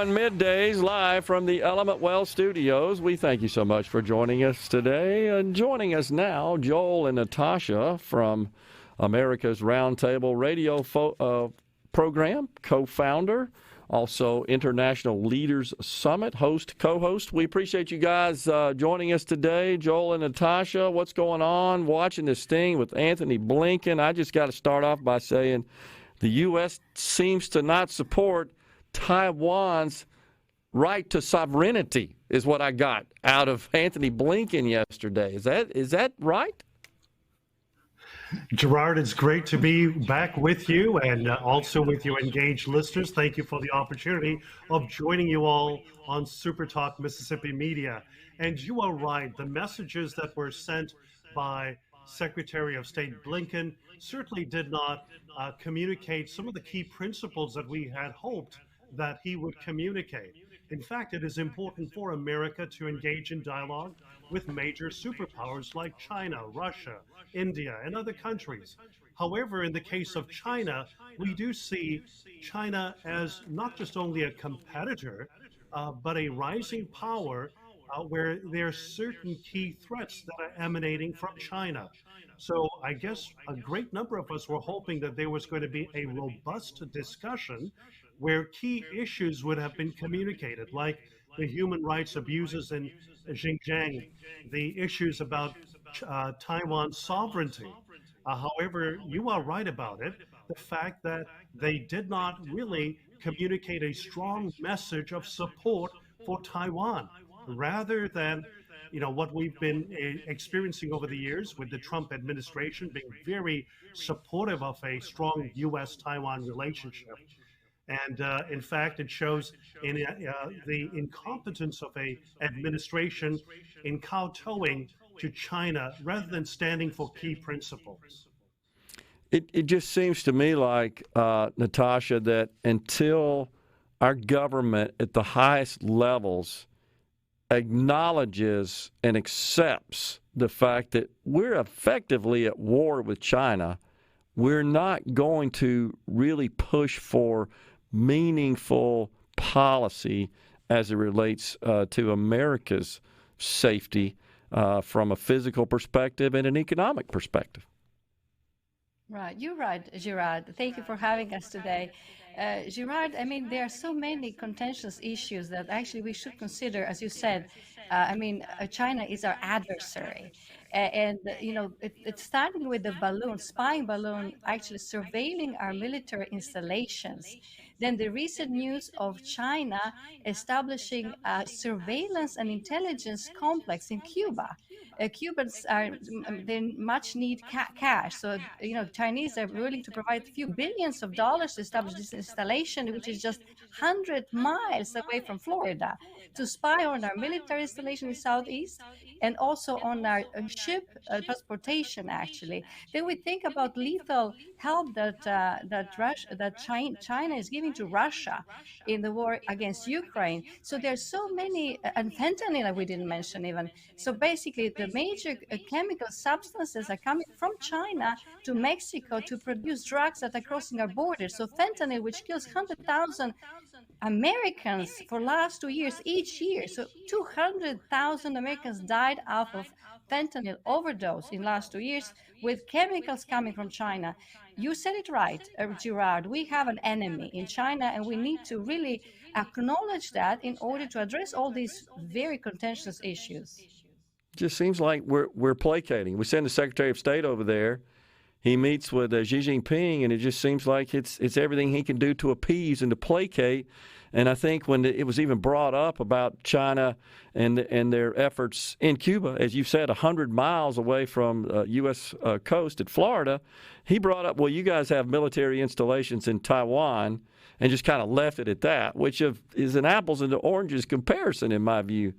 On middays, live from the Element Well Studios. We thank you so much for joining us today. And joining us now, Joel and Natasha from America's Roundtable Radio Program, co-founder, also International Leaders Summit host, co-host. We appreciate you guys joining us today. Joel and Natasha, what's going on? Watching this thing with Anthony Blinken. I just got to start off by saying the U.S. seems to not support Taiwan's right to sovereignty is what I got out of Anthony Blinken yesterday. Is that right? Gerard, it's great to be back with you and also with your engaged listeners. Thank you for the opportunity of joining you all on SuperTalk Mississippi Media. And you are right, the messages that were sent by Secretary of State Blinken certainly did not communicate some of the key principles that we had hoped that he would communicate. In fact, it is important for America to engage in dialogue with major superpowers like China, Russia, India, and other countries. However, in the case of China, we do see China as not just only a competitor, but a rising power where there are certain key threats that are emanating from China. So I guess a great number of us were hoping that there was going to be a robust discussion where key issues would have been communicated, like the human rights abuses in Xinjiang, the issues about Taiwan's sovereignty. However, you are right about it, the fact that they did not really communicate a strong message of support for Taiwan, rather than what we've been experiencing over the years with the Trump administration being very supportive of a strong U.S.-Taiwan relationship. And in fact, it shows in the incompetence of a administration in kowtowing to China rather than standing for key principles. It just seems to me like, Natasha, that until our government at the highest levels acknowledges and accepts the fact that we're effectively at war with China, we're not going to really push for meaningful policy as it relates to America's safety from a physical perspective and an economic perspective. Right. You're right, Gerard. Thank you for having us today. Gerard, I mean, there are so many contentious issues that actually we should consider, as you said. China is our adversary. It's starting with the spying balloon, actually surveilling our military installations. Then the recent news of China establishing a surveillance and intelligence complex in Cuba. Cubans they much need cash, so Chinese are willing to provide a few billions of dollars to establish this installation, which is just 100 miles away from Florida, to spy on our military installation in the southeast and also on our ship transportation. Actually, then we think about lethal help that China is giving to Russia in the war against Ukraine. So there's so many, and fentanyl we didn't mention even. So basically, the major chemical substances are coming from China to Mexico to produce drugs that are crossing our borders. So fentanyl, which kills 100,000 Americans for last 2 years each year. So 200,000 Americans died off of fentanyl overdose in last 2 years with chemicals coming from China. You said it right, Gerard. We have an enemy in China, and we need to really acknowledge that in order to address all these very contentious issues. Just seems like we're placating. We send the Secretary of State over there. He meets with Xi Jinping, and it just seems like it's everything he can do to appease and to placate. And I think when it was even brought up about China and their efforts in Cuba, as you said, 100 miles away from U.S. coast at Florida, he brought up, well, you guys have military installations in Taiwan, and just kind of left it at that, which is an apples and oranges comparison in my view.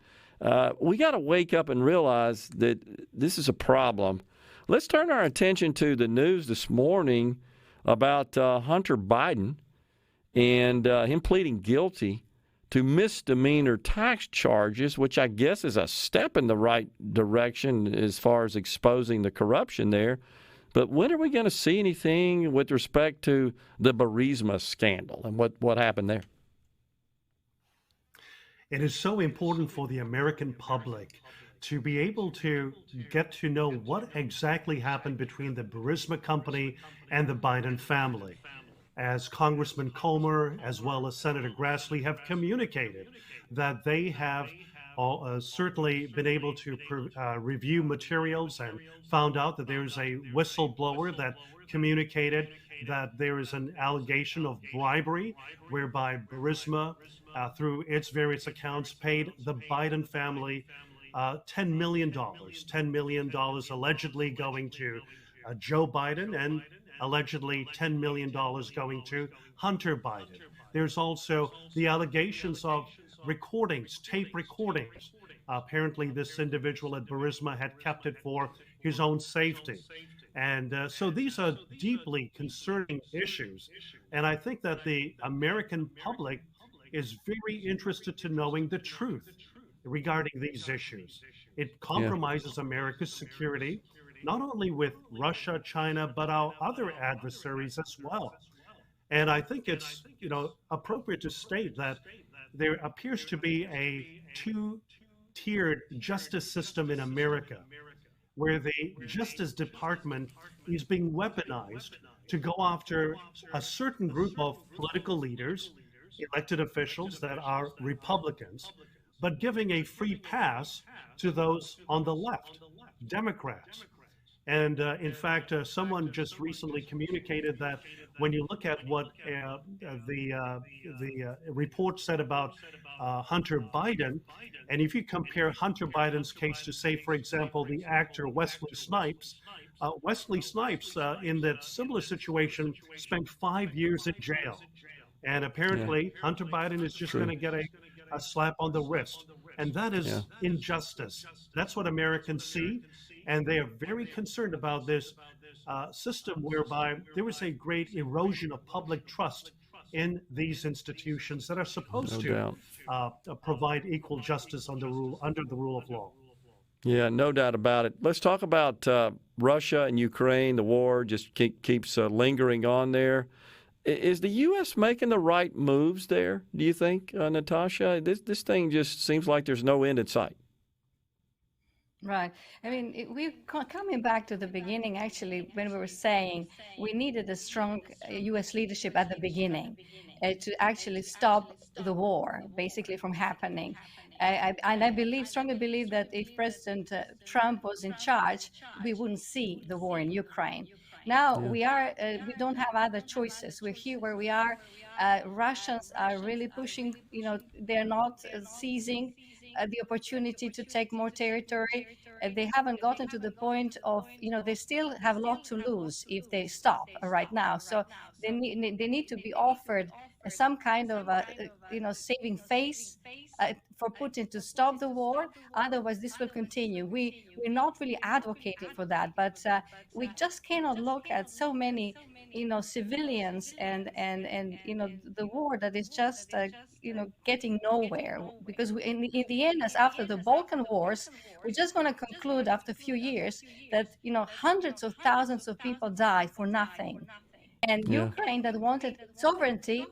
We got to wake up and realize that this is a problem. Let's turn our attention to the news this morning about Hunter Biden and him pleading guilty to misdemeanor tax charges, which I guess is a step in the right direction as far as exposing the corruption there. But when are we going to see anything with respect to the Burisma scandal and what happened there? It is so important for the American public to be able to get to know what exactly happened between the Burisma company and the Biden family. As Congressman Comer, as well as Senator Grassley, have communicated that they have certainly been able to review materials and found out that there's a whistleblower that communicated that there is an allegation of bribery whereby Burisma, through its various accounts, paid the Biden family $10 million, $10 million allegedly going to Joe Biden and allegedly $10 million going to Hunter Biden. There's also the allegations of recordings, tape recordings. Apparently, this individual at Burisma had kept it for his own safety. And so these are deeply concerning issues. And I think that the American public is very interested to knowing the truth regarding these issues. It Yeah. compromises America's security, not only with Russia, China, but our other adversaries as well. And I think it's, appropriate to state that there appears to be a two-tiered justice system in America, where the Justice Department is being weaponized to go after a certain group of political leaders, elected officials that are Republicans, but giving a free pass to those on the left, Democrats. And in fact, someone just recently communicated that when you look at what the report said about Hunter Biden, and if you compare Hunter Biden's case to, say, for example, the actor Wesley Snipes in that similar situation spent 5 years in jail. And Yeah. apparently, Hunter Biden is just True. going to get a slap on the wrist. And that Yeah. is injustice. That's what Americans see. And they are very concerned about this system whereby there is a great erosion of public trust in these institutions that are supposed No to doubt. provide equal justice under the rule of law. Yeah, no doubt about it. Let's talk about Russia and Ukraine. The war just keeps lingering on there. Is the U.S. making the right moves there, do you think, Natasha? This thing just seems like there's no end in sight. Right. I mean, we're coming back to the beginning, actually, when we were saying we needed a strong U.S. leadership at the beginning to actually stop the war, basically, from happening. And I strongly believe that if President Trump was in charge, we wouldn't see the war in Ukraine. Now we don't have other choices. We're here where we are. Russians are really pushing, they're not seizing the opportunity to take more territory. They haven't gotten to the point of, they still have a lot to lose if they stop right now. So they need to be offered some kind of, saving face for Putin to stop the war. Otherwise, this will continue. We're not really advocating for that, but we just cannot look at so many, civilians and the war that is just getting nowhere, because in the end, as after the Balkan wars, we're just going to conclude after a few years that hundreds of thousands of people died for nothing. And Yeah. Ukraine, that wanted sovereignty,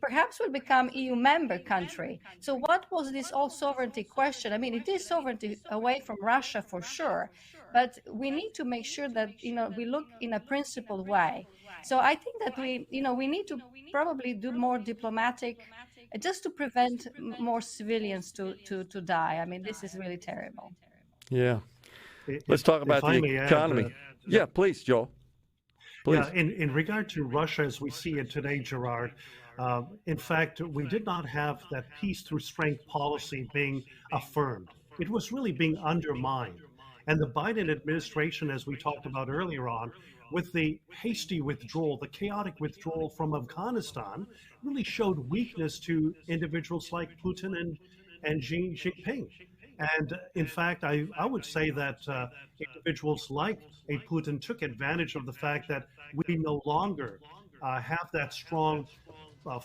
perhaps will become EU member country. So what was this all sovereignty question? I mean, it is sovereignty away from Russia for sure, but we need to make sure that we look in a principled way. So I think that we need to probably do more diplomatic, just to prevent more civilians to die. I mean, this is really terrible. Yeah. If, Let's talk about if I the may add, economy. Yeah, please, Joel. Please. yeah, in regard to Russia as we see it today, Gerard, in fact, we did not have that peace through strength policy being affirmed. It was really being undermined. And the Biden administration, as we talked about earlier on, with the hasty withdrawal, the chaotic withdrawal from Afghanistan, really showed weakness to individuals like Putin and Xi Jinping. And in fact, I would say that individuals like a Putin took advantage of the fact that we no longer have that strong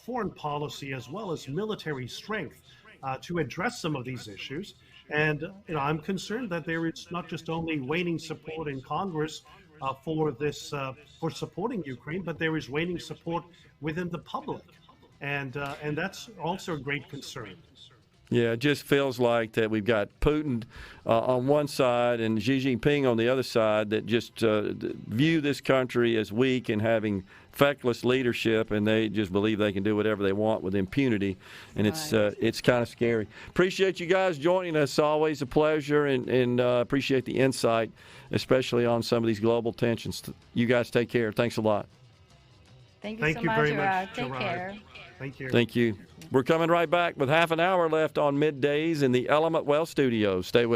foreign policy as well as military strength to address some of these issues. And I'm concerned that there is not just only waning support in Congress for this for supporting Ukraine, but there is waning support within the public, and that's also a great concern. Yeah, it just feels like that we've got Putin on one side and Xi Jinping on the other side that just view this country as weak and having feckless leadership, and they just believe they can do whatever they want with impunity, and it's kind of scary. Appreciate you guys joining us. Always a pleasure, and appreciate the insight, especially on some of these global tensions. You guys take care. Thanks a lot. Thank you so much, Gerard. Take care. Thank you. Thank you. We're coming right back with half an hour left on Middays in the Element Wealth Studios. Stay with us.